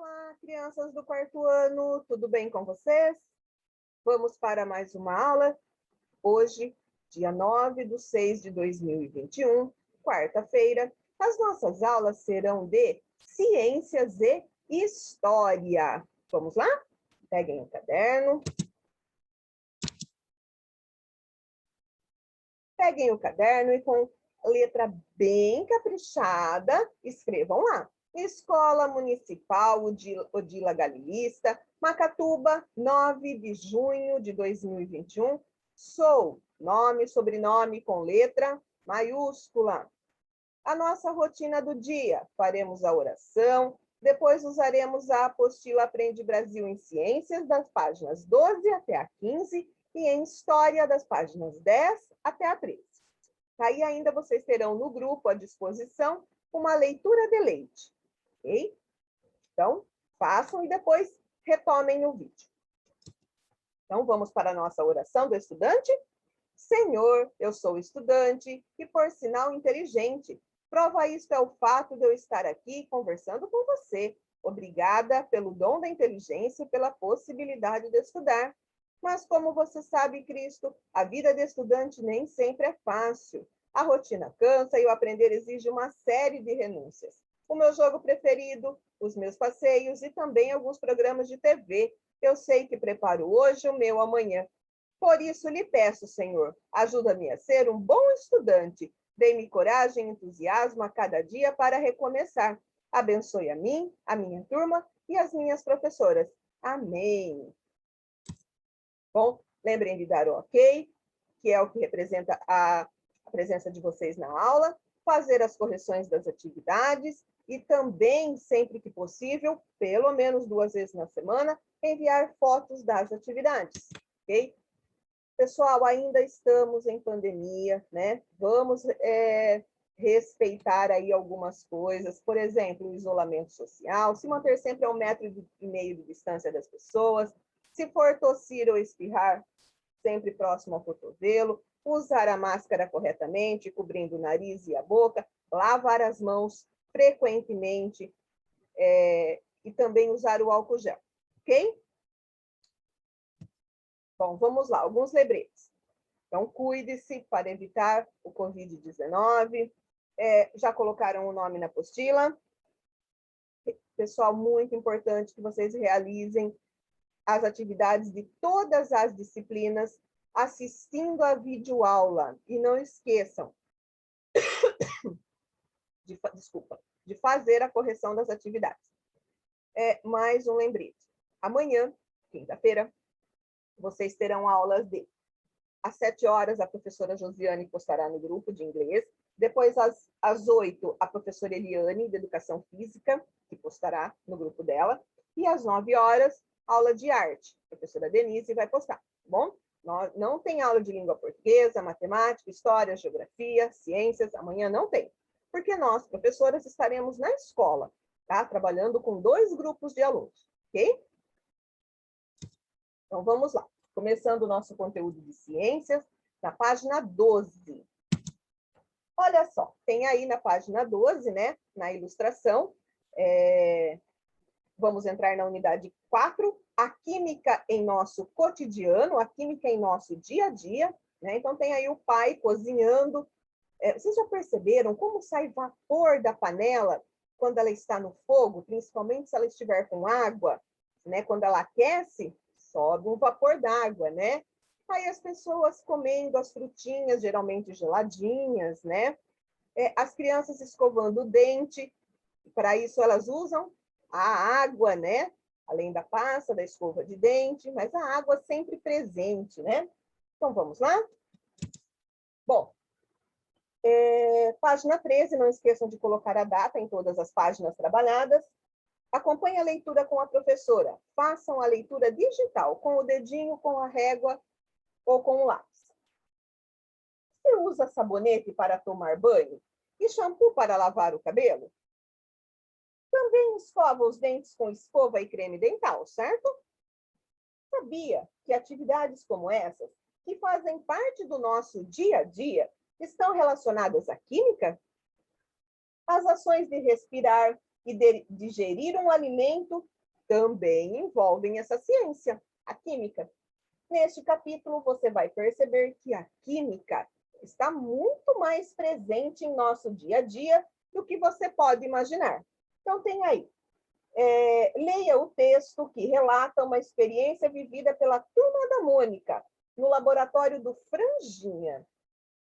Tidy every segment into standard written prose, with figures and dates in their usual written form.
Olá, crianças do quarto ano, tudo bem com vocês? Vamos para mais uma aula. Hoje, dia 9/6/2021, quarta-feira. As nossas aulas serão de Ciências e História. Vamos lá? Peguem o caderno. Peguem o caderno e com letra bem caprichada, escrevam lá. Escola Municipal Odila Galilista, Macatuba, 9 de junho de 2021. Sou, nome, sobrenome com letra maiúscula. A nossa rotina do dia, faremos a oração, depois usaremos a apostila Aprende Brasil em Ciências, das páginas 12 até a 15, e em História, das páginas 10 até a 13. Aí ainda vocês terão no grupo à disposição uma leitura de leite. Ok? Então, façam e depois retomem o vídeo. Então, vamos para a nossa oração do estudante? Senhor, eu sou estudante e, por sinal, inteligente. Prova isto é o fato de eu estar aqui conversando com você. Obrigada pelo dom da inteligência e pela possibilidade de estudar. Mas, como você sabe, Cristo, a vida de estudante nem sempre é fácil. A rotina cansa e o aprender exige uma série de renúncias. O meu jogo preferido, os meus passeios e também alguns programas de TV. Eu sei que preparo hoje o meu amanhã. Por isso lhe peço, Senhor, ajuda-me a ser um bom estudante. Dê-me coragem e entusiasmo a cada dia para recomeçar. Abençoe a mim, a minha turma e as minhas professoras. Amém. Bom, lembrem de dar o ok, que é o que representa a presença de vocês na aula, fazer as correções das atividades e também, sempre que possível, pelo menos 2 vezes na semana, enviar fotos das atividades, ok? Pessoal, ainda estamos em pandemia, né? Vamos respeitar aí algumas coisas, por exemplo, o isolamento social, se manter sempre a 1,5 metro de distância das pessoas, se for tossir ou espirrar, sempre próximo ao cotovelo, usar a máscara corretamente, cobrindo o nariz e a boca, lavar as mãos frequentemente e também usar o álcool gel, ok? Bom, vamos lá, alguns lembretes. Então, cuide-se para evitar o Covid-19. Já colocaram o nome na apostila? Pessoal, muito importante que vocês realizem as atividades de todas as disciplinas assistindo a videoaula. E não esqueçam de fazer a correção das atividades. Mais um lembrete. Amanhã, quinta-feira, vocês terão aulas às 7 horas, a professora Josiane postará no grupo de inglês. Depois, às 8, a professora Eliane, de Educação Física, que postará no grupo dela. E às 9 horas, aula de arte. A professora Denise vai postar, tá bom? Não tem aula de língua portuguesa, matemática, história, geografia, ciências. Amanhã não tem. Porque nós, professoras, estaremos na escola, tá? Trabalhando com 2 grupos de alunos, ok? Então, vamos lá. Começando o nosso conteúdo de ciências, na página 12. Olha só, tem aí na página 12, né, na ilustração, vamos entrar na unidade 4, a química em nosso cotidiano, a química em nosso dia a dia, né? Então, tem aí o pai cozinhando. Vocês já perceberam como sai vapor da panela quando ela está no fogo, principalmente se ela estiver com água, né? Quando ela aquece, sobe um vapor d'água, né? Aí as pessoas comendo as frutinhas, geralmente geladinhas, né? As crianças escovando o dente, para isso elas usam a água, né? Além da pasta, da escova de dente, mas a água sempre presente, né? Então, vamos lá? Bom, página 13, não esqueçam de colocar a data em todas as páginas trabalhadas. Acompanhe a leitura com a professora. Façam a leitura digital, com o dedinho, com a régua ou com o lápis. Você usa sabonete para tomar banho e shampoo para lavar o cabelo? Também escova os dentes com escova e creme dental, certo? Sabia que atividades como essas, que fazem parte do nosso dia a dia, estão relacionadas à química? As ações de respirar, e digerir um alimento também envolvem essa ciência, a química. Neste capítulo, você vai perceber que a química está muito mais presente em nosso dia a dia do que você pode imaginar. Então, tem aí. Leia o texto que relata uma experiência vivida pela turma da Mônica, no laboratório do Franjinha,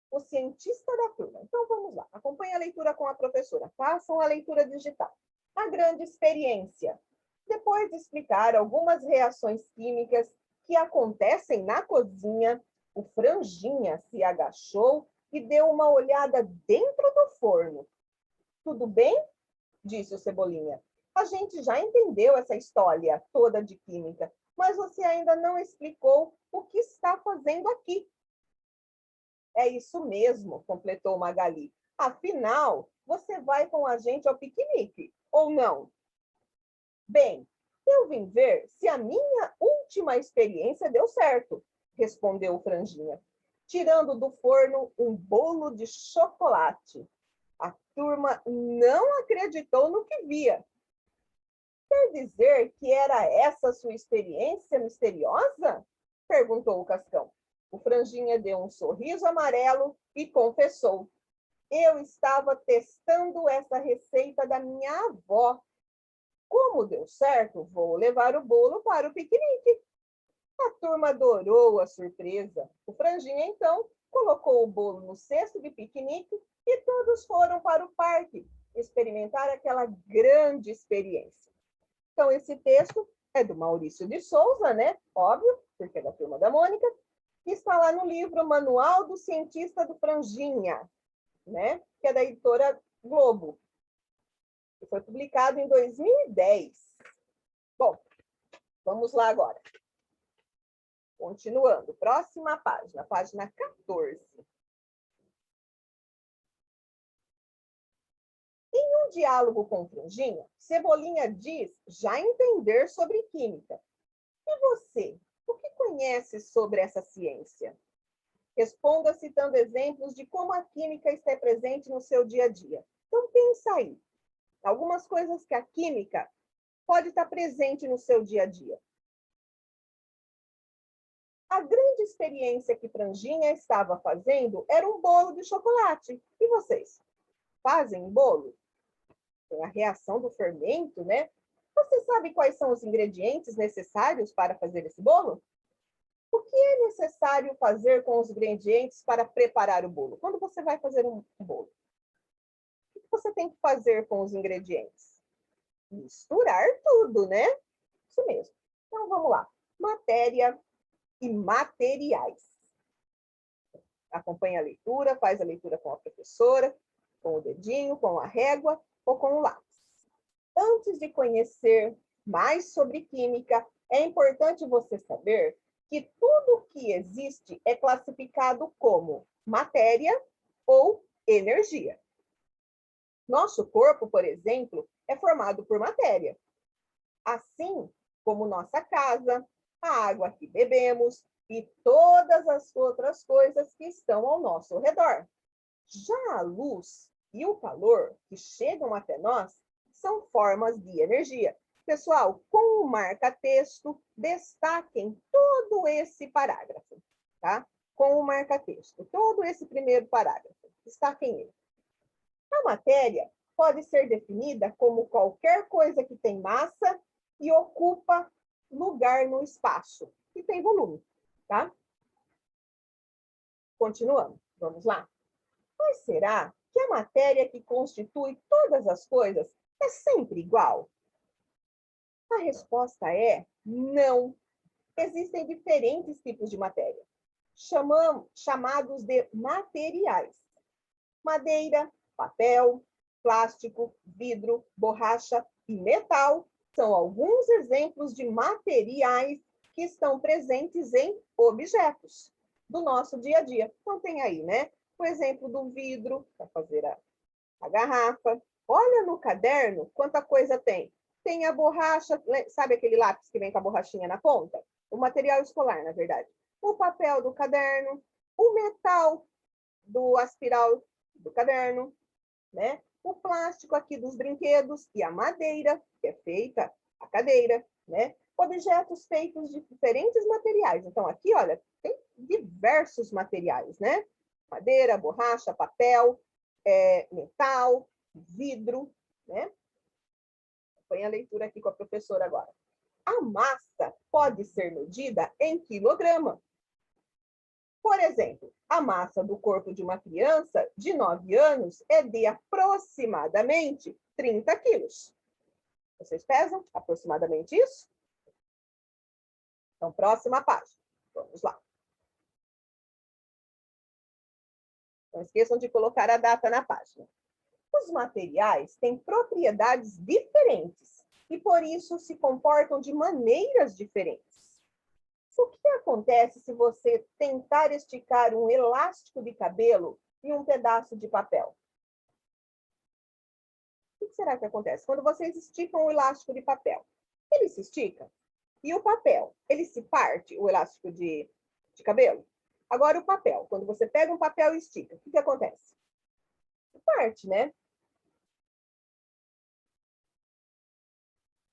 o cientista da turma. Então, vamos lá. Acompanhe a leitura com a professora. Façam a leitura digital. A grande experiência. Depois de explicar algumas reações químicas que acontecem na cozinha, o Franjinha se agachou e deu uma olhada dentro do forno. Tudo bem? Disse o Cebolinha. A gente já entendeu essa história toda de química, mas você ainda não explicou o que está fazendo aqui. É isso mesmo, completou Magali. Afinal, você vai com a gente ao piquenique, ou não? Bem, eu vim ver se a minha última experiência deu certo, respondeu o Franjinha, tirando do forno um bolo de chocolate. A turma não acreditou no que via. Quer dizer que era essa sua experiência misteriosa? Perguntou o Cascão. O Franjinha deu um sorriso amarelo e confessou. Eu estava testando essa receita da minha avó. Como deu certo, vou levar o bolo para o piquenique. A turma adorou a surpresa. O Franjinha, então, colocou o bolo no cesto de piquenique e todos foram para o parque experimentar aquela grande experiência. Então, esse texto é do Maurício de Souza, né? Óbvio, porque é da turma da Mônica, que está lá no livro Manual do Cientista do Franjinha, né? Que é da editora Globo. Que foi publicado em 2010. Bom, vamos lá agora. Continuando, próxima página, página 14. Em um diálogo com Franjinha, Cebolinha diz já entender sobre química. E você, o que conhece sobre essa ciência? Responda citando exemplos de como a química está presente no seu dia a dia. Então, pensa aí. Algumas coisas que a química pode estar presente no seu dia a dia. A grande experiência que Franjinha estava fazendo era um bolo de chocolate. E vocês? Fazem bolo? Tem a reação do fermento, né? Você sabe quais são os ingredientes necessários para fazer esse bolo? O que é necessário fazer com os ingredientes para preparar o bolo? Quando você vai fazer um bolo, o que você tem que fazer com os ingredientes? Misturar tudo, né? Isso mesmo. Então, vamos lá. Matéria e materiais. Acompanha a leitura, faz a leitura com a professora, com o dedinho, com a régua ou com o lápis. Antes de conhecer mais sobre química, é importante você saber que tudo que existe é classificado como matéria ou energia. Nosso corpo, por exemplo, é formado por matéria. Assim como nossa casa, a água que bebemos e todas as outras coisas que estão ao nosso redor. Já a luz e o calor que chegam até nós são formas de energia. Pessoal, com o marca-texto, destaquem todo esse parágrafo, tá? Com o marca-texto, todo esse primeiro parágrafo, destaquem ele. A matéria pode ser definida como qualquer coisa que tem massa e ocupa lugar no espaço, e tem volume, tá? Continuando, vamos lá. Mas será que a matéria que constitui todas as coisas é sempre igual? A resposta é não. Existem diferentes tipos de matéria, chamados de materiais. Madeira, papel, plástico, vidro, borracha e metal são alguns exemplos de materiais que estão presentes em objetos do nosso dia a dia. Então, tem aí, né? O exemplo do vidro, para fazer a garrafa. Olha no caderno quanta coisa tem. Tem a borracha, sabe aquele lápis que vem com a borrachinha na ponta? O material escolar, na verdade. O papel do caderno, o metal do aspiral do caderno, né? o plástico aqui dos brinquedos e a madeira, que é feita a cadeira, né? Objetos feitos de diferentes materiais. Então, aqui, olha, tem diversos materiais, né? Madeira, borracha, papel, metal, vidro, né? Põe a leitura aqui com a professora agora. A massa pode ser medida em quilograma. Por exemplo, a massa do corpo de uma criança de 9 anos é de aproximadamente 30 quilos. Vocês pesam aproximadamente isso? Então, próxima página. Vamos lá. Não esqueçam de colocar a data na página. Os materiais têm propriedades diferentes e, por isso, se comportam de maneiras diferentes. O que acontece se você tentar esticar um elástico de cabelo e um pedaço de papel? O que será que acontece? Quando vocês esticam o elástico de papel, ele se estica? E o papel, ele se parte, o elástico de cabelo? Agora, o papel, quando você pega um papel e estica, o que acontece? Se parte, né?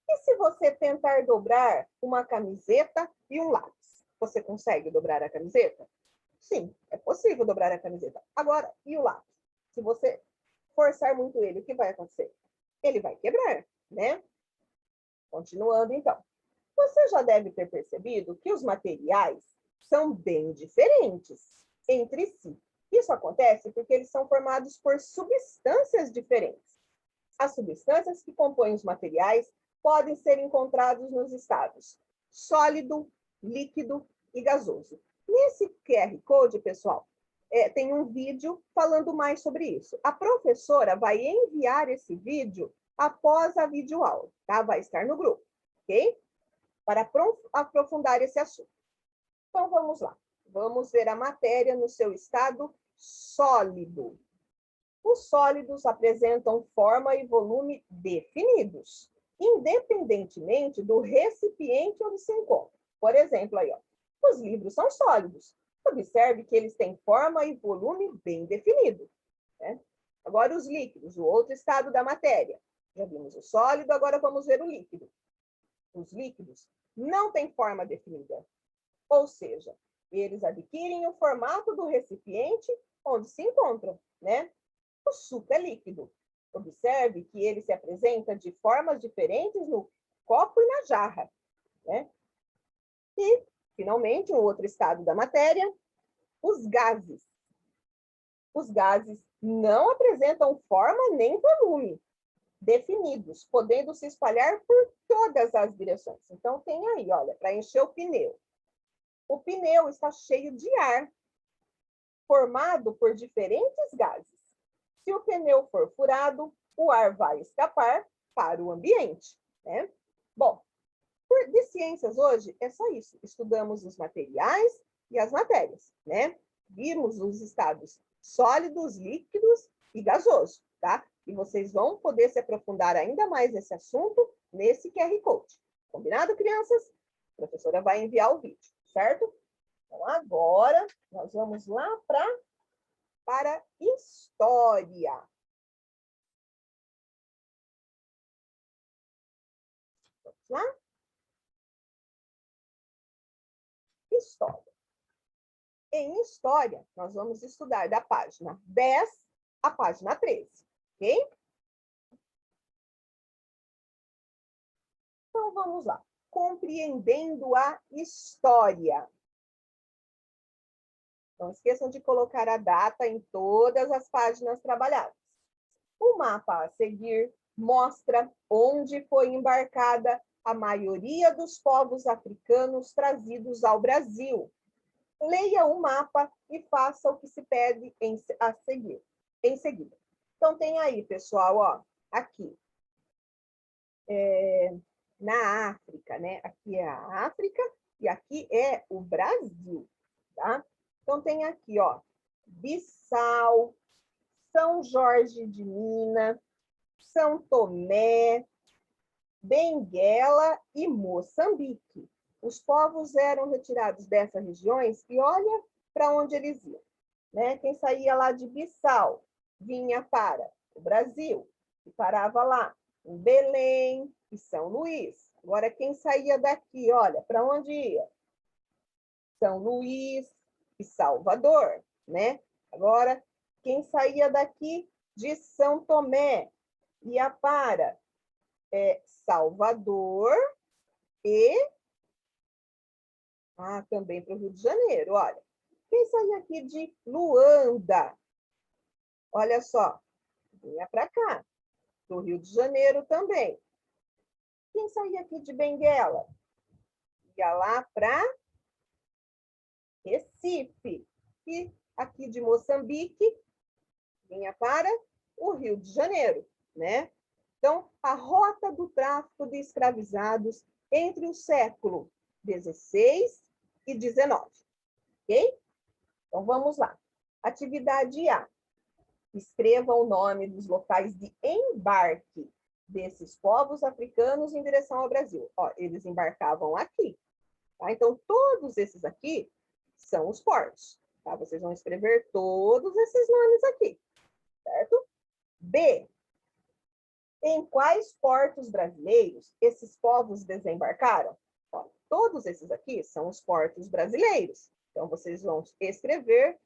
E se você tentar dobrar uma camiseta e um lápis? Você consegue dobrar a camiseta? Sim, é possível dobrar a camiseta. Agora, e o lápis? Se você forçar muito ele, o que vai acontecer? Ele vai quebrar, né? Continuando, então. Você já deve ter percebido que os materiais são bem diferentes entre si. Isso acontece porque eles são formados por substâncias diferentes. As substâncias que compõem os materiais podem ser encontrados nos estados sólido, líquido e gasoso. Nesse QR Code, pessoal, tem um vídeo falando mais sobre isso. A professora vai enviar esse vídeo após a videoaula, tá? Vai estar no grupo, ok? Para aprofundar esse assunto. Então, vamos lá. Vamos ver a matéria no seu estado sólido. Os sólidos apresentam forma e volume definidos, independentemente do recipiente onde se encontra. Por exemplo, aí, ó, os livros são sólidos. Observe que eles têm forma e volume bem definido, né? Agora, os líquidos, o outro estado da matéria. Já vimos o sólido, agora vamos ver o líquido. Os líquidos não têm forma definida, ou seja, eles adquirem o formato do recipiente onde se encontram, né? O suco é líquido. Observe que ele se apresenta de formas diferentes no copo e na jarra, né? E, finalmente, um outro estado da matéria, os gases. Os gases não apresentam forma nem volume definidos, podendo se espalhar por todas as direções. Então, tem aí, olha, para encher o pneu. O pneu está cheio de ar, formado por diferentes gases. Se o pneu for furado, o ar vai escapar para o ambiente, né? Bom, de ciências hoje é só isso. Estudamos os materiais e as matérias, né? Vimos os estados sólidos, líquidos e gasoso, tá? E vocês vão poder se aprofundar ainda mais nesse assunto nesse QR Code. Combinado, crianças? A professora vai enviar o vídeo, certo? Então, agora, nós vamos lá para história. Vamos lá? História. Em história, nós vamos estudar da página 10 à página 13, ok? Então, vamos lá. Compreendendo a história. Não esqueçam de colocar a data em todas as páginas trabalhadas. O mapa a seguir mostra onde foi embarcada a maioria dos povos africanos trazidos ao Brasil. Leia o mapa e faça o que se pede em seguida. Então, tem aí, pessoal, ó, aqui, na África, né? Aqui é a África e aqui é o Brasil, tá? Então, tem aqui, ó, Bissau, São Jorge de Minas, São Tomé, Benguela e Moçambique. Os povos eram retirados dessas regiões e olha para onde eles iam, né? Quem saía lá de Bissau vinha para o Brasil, e parava lá, em Belém e São Luís. Agora, quem saía daqui, olha, para onde ia? São Luís e Salvador, né? Agora, quem saía daqui de São Tomé ia para Salvador e também para o Rio de Janeiro, olha. Quem saía aqui de Luanda? Olha só, vinha para cá, do Rio de Janeiro também. Quem saía aqui de Benguela? Ia lá para Recife. E aqui de Moçambique, vinha para o Rio de Janeiro, né? Então, a rota do tráfico de escravizados entre o século XVI e XIX, ok? Então, vamos lá. Atividade A. Escreva o nome dos locais de embarque desses povos africanos em direção ao Brasil. Ó, eles embarcavam aqui. Tá? Então, todos esses aqui são os portos. Tá? Vocês vão escrever todos esses nomes aqui. Certo? B. Em quais portos brasileiros esses povos desembarcaram? Ó, todos esses aqui são os portos brasileiros. Então, vocês vão escrever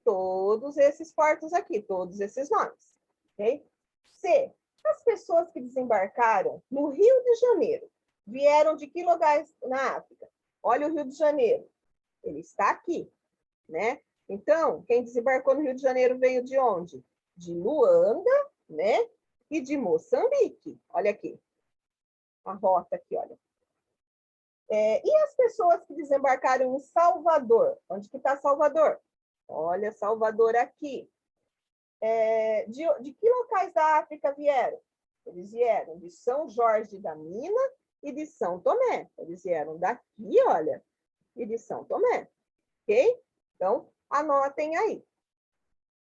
todos esses portos aqui, todos esses nomes. Ok? C. As pessoas que desembarcaram no Rio de Janeiro vieram de que lugares na África? Olha o Rio de Janeiro. Ele está aqui, né? Então, quem desembarcou no Rio de Janeiro veio de onde? De Luanda, né? E de Moçambique. Olha aqui. A rota aqui, olha. E as pessoas que desembarcaram em Salvador? Onde que está Salvador? Olha, Salvador aqui. De que locais da África vieram? Eles vieram de São Jorge da Mina e de São Tomé. Eles vieram daqui, olha, e de São Tomé. Ok? Então, anotem aí.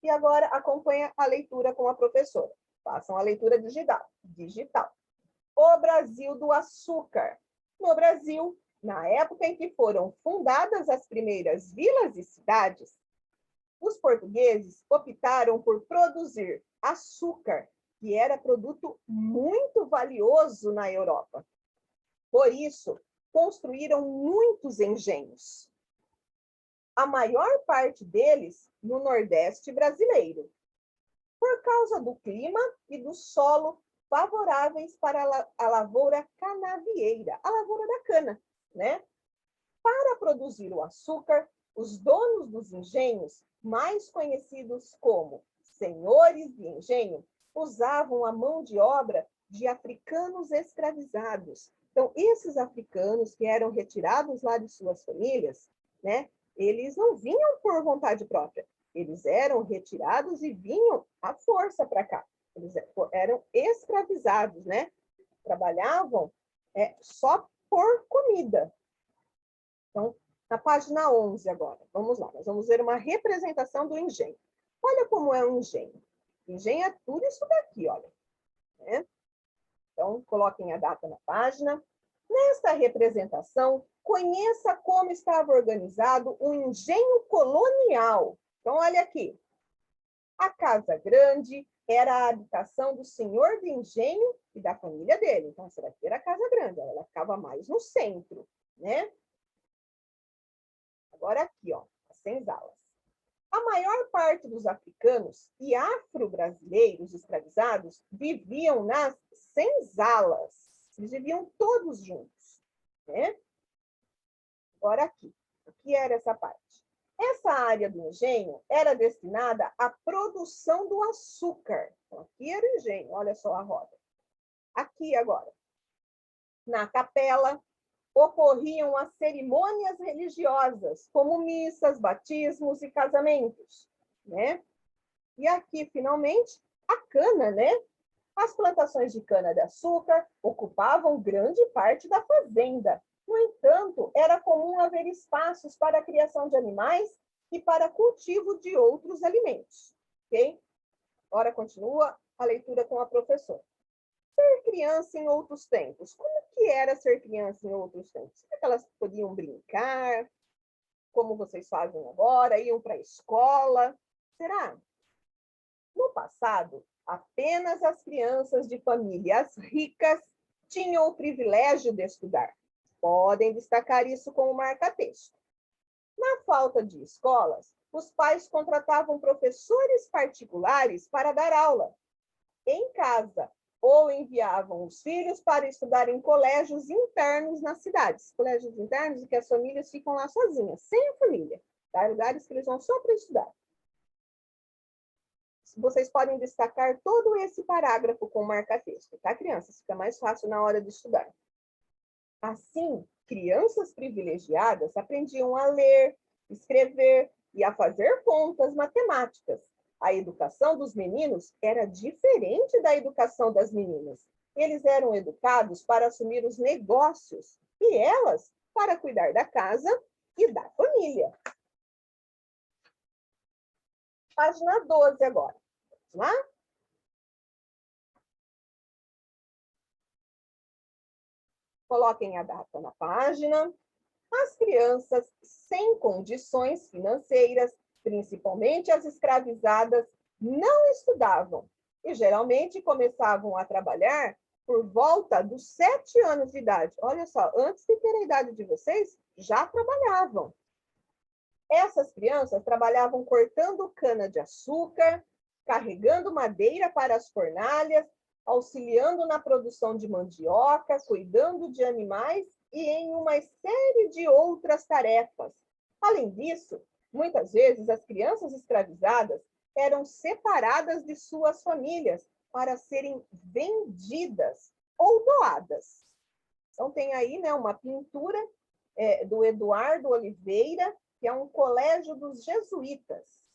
E agora acompanha a leitura com a professora. Façam a leitura digital. O Brasil do açúcar. No Brasil, na época em que foram fundadas as primeiras vilas e cidades, os portugueses optaram por produzir açúcar, que era produto muito valioso na Europa. Por isso, construíram muitos engenhos. A maior parte deles no Nordeste brasileiro, por causa do clima e do solo favoráveis para a lavoura canavieira, a lavoura da cana, né? Para produzir o açúcar, os donos dos engenhos, mais conhecidos como senhores de engenho, usavam a mão de obra de africanos escravizados. Então, esses africanos que eram retirados lá de suas famílias, né? Eles não vinham por vontade própria. Eles eram retirados e vinham à força para cá. Eles eram escravizados, né? Trabalhavam só por comida. Então, na página 11 agora, vamos lá. Nós vamos ver uma representação do engenho. Olha como é um engenho. Engenho é tudo isso daqui, olha. Né? Então, coloquem a data na página. Nesta representação, conheça como estava organizado o engenho colonial. Então, olha aqui. A casa grande era a habitação do senhor de engenho e da família dele. Então, essa daqui era a casa grande, ela ficava mais no centro, né? Agora aqui, ó, as senzalas. A maior parte dos africanos e afro-brasileiros escravizados viviam nas senzalas. Eles viviam todos juntos, né? Agora aqui, o que era essa parte? Essa área do engenho era destinada à produção do açúcar. Então, aqui era o engenho, olha só a roda. Aqui agora, na capela, ocorriam as cerimônias religiosas, como missas, batismos e casamentos, né? E aqui, finalmente, a cana, né? As plantações de cana-de-açúcar ocupavam grande parte da fazenda. No entanto, era comum haver espaços para a criação de animais e para cultivo de outros alimentos. Ok? Agora continua a leitura com a professora. Ser criança em outros tempos. Como que era ser criança em outros tempos? Será que elas podiam brincar? Como vocês fazem agora? Iam para a escola? Será? No passado, Apenas as crianças de famílias ricas tinham o privilégio de estudar. Podem destacar isso com o marca-texto. Na falta de escolas, os pais contratavam professores particulares para dar aula em casa ou enviavam os filhos para estudar em colégios internos nas cidades. Colégios internos em que as famílias ficam lá sozinhas, sem a família. Tá? Lugares que eles vão só para estudar. Vocês podem destacar todo esse parágrafo com marca-texto, tá, crianças? Fica mais fácil na hora de estudar. Assim, crianças privilegiadas aprendiam a ler, escrever e a fazer contas matemáticas. A educação dos meninos era diferente da educação das meninas. Eles eram educados para assumir os negócios e elas para cuidar da casa e da família. Página 12 agora. Vamos lá? Coloquem a data na página. As crianças sem condições financeiras, principalmente as escravizadas, não estudavam e geralmente começavam a trabalhar por volta dos 7 anos de idade. Olha só, antes de ter a idade de vocês, já trabalhavam. Essas crianças trabalhavam cortando cana-de-açúcar, carregando madeira para as fornalhas, auxiliando na produção de mandioca, cuidando de animais e em uma série de outras tarefas. Além disso, muitas vezes as crianças escravizadas eram separadas de suas famílias para serem vendidas ou doadas. Então, tem aí, né, uma pintura do Eduardo Oliveira, que é um colégio dos jesuítas.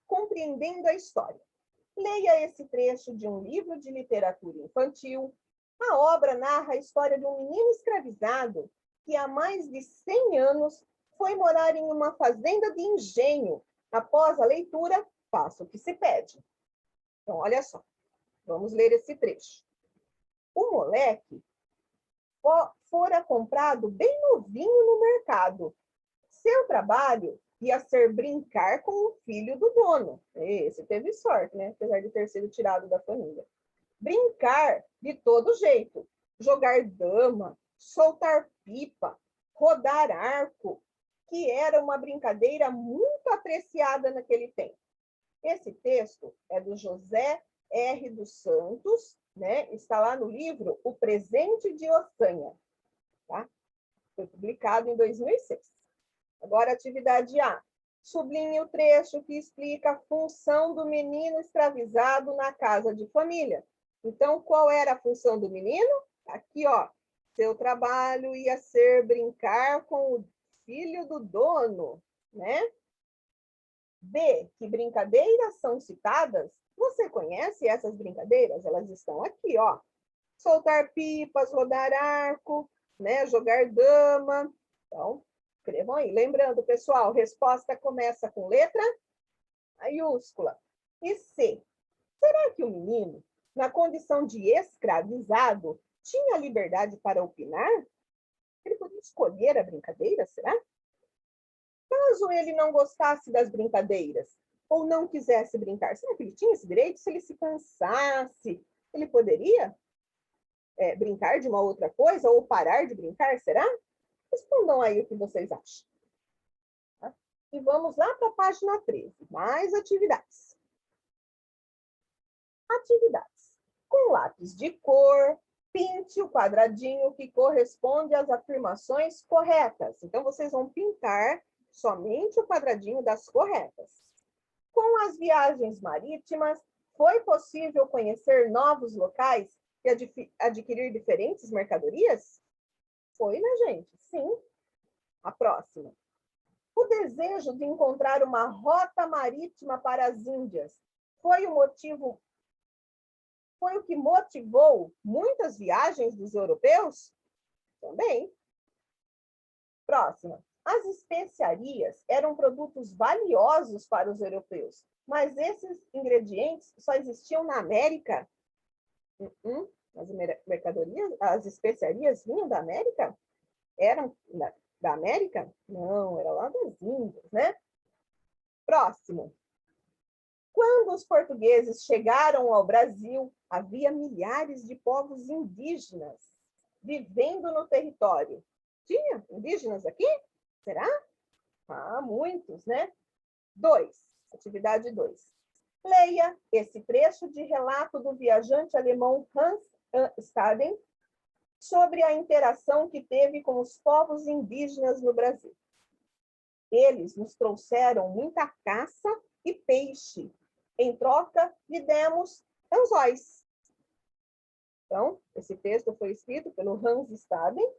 Compreendendo a história. Leia esse trecho de um livro de literatura infantil. A obra narra a história de um menino escravizado que há mais de 100 anos foi morar em uma fazenda de engenho. Após a leitura, faça o que se pede. Então, olha só. Vamos ler esse trecho. O moleque fora comprado bem novinho no mercado. Seu trabalho ia ser brincar com o filho do dono. Esse teve sorte, né? Apesar de ter sido tirado da família. Brincar de todo jeito. Jogar dama, soltar pipa, rodar arco, que era uma brincadeira muito apreciada naquele tempo. Esse texto é do José R. dos Santos, né? Está lá no livro O Presente de Ossanha. Tá? Foi publicado em 2006. Agora, atividade A. Sublinhe o trecho que explica a função do menino escravizado na casa de família. Então, qual era a função do menino? Aqui, ó. Seu trabalho ia ser brincar com o filho do dono, né? B. Que brincadeiras são citadas? Você conhece essas brincadeiras? Elas estão aqui, ó. Soltar pipas, rodar arco, né? Jogar dama. Então, escrevam aí. Lembrando, pessoal, resposta começa com letra maiúscula. E C. Será que o menino, na condição de escravizado, tinha liberdade para opinar? Ele podia escolher a brincadeira, será? Caso ele não gostasse das brincadeiras, ou não quisesse brincar, será que ele tinha esse direito? Se ele se cansasse, ele poderia brincar de uma outra coisa, ou parar de brincar, será? Respondam aí o que vocês acham. Tá? E vamos lá para a página 13. Mais atividades. Atividades. Com lápis de cor, pinte o quadradinho que corresponde às afirmações corretas. Então, vocês vão pintar somente o quadradinho das corretas. Com as viagens marítimas, foi possível conhecer novos locais e adquirir diferentes mercadorias? Foi, né, gente? Sim. A próxima. O desejo de encontrar uma rota marítima para as Índias foi o que motivou muitas viagens dos europeus? Também. Próxima. As especiarias eram produtos valiosos para os europeus, mas esses ingredientes só existiam na América? As mercadorias, as especiarias vinham da América? Eram da América? Não, era lá das Índias, né? Próximo. Quando os portugueses chegaram ao Brasil, havia milhares de povos indígenas vivendo no território. Tinha indígenas aqui? Será? Ah, muitos, né? 2. Atividade 2. Leia esse trecho de relato do viajante alemão Hans Staden sobre a interação que teve com os povos indígenas no Brasil. Eles nos trouxeram muita caça e peixe. Em troca, lhe demos anzóis. Então, esse texto foi escrito pelo Hans Staden,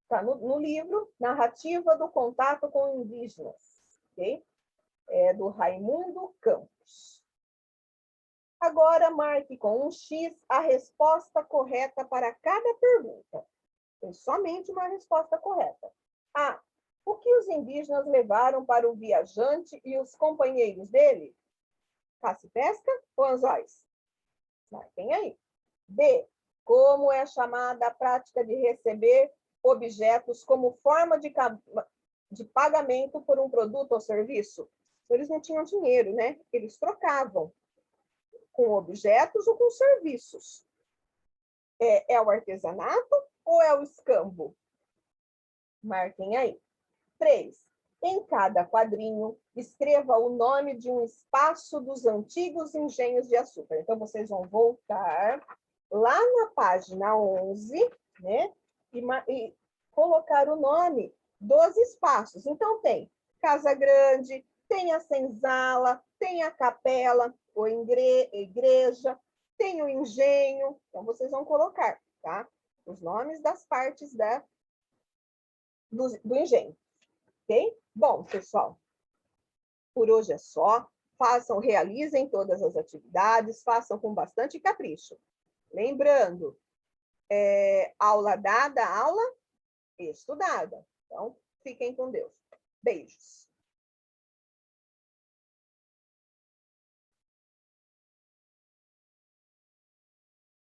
está no livro Narrativa do Contato com Indígenas, ok? É do Raimundo Campos. Agora, marque com um X a resposta correta para cada pergunta. Tem somente uma resposta correta. A. O que os indígenas levaram para o viajante e os companheiros dele? Caça e pesca ou anzóis? Marquem aí. B. Como é chamada a prática de receber objetos como forma de pagamento por um produto ou serviço? Eles não tinham dinheiro, né? Eles trocavam com objetos ou com serviços. É o artesanato ou é o escambo? Marquem aí. 3. Em cada quadrinho, escreva o nome de um espaço dos antigos engenhos de açúcar. Então, vocês vão voltar lá na página 11, né? E colocar o nome dos espaços. Então, tem Casa Grande, tem a senzala, tem a capela, ou igreja, tem o engenho. Então, vocês vão colocar, tá? Os nomes das partes do engenho. Ok? Bom, pessoal, por hoje é só. Realizem todas as atividades, façam com bastante capricho. Lembrando, aula dada, aula estudada. Então, fiquem com Deus. Beijos.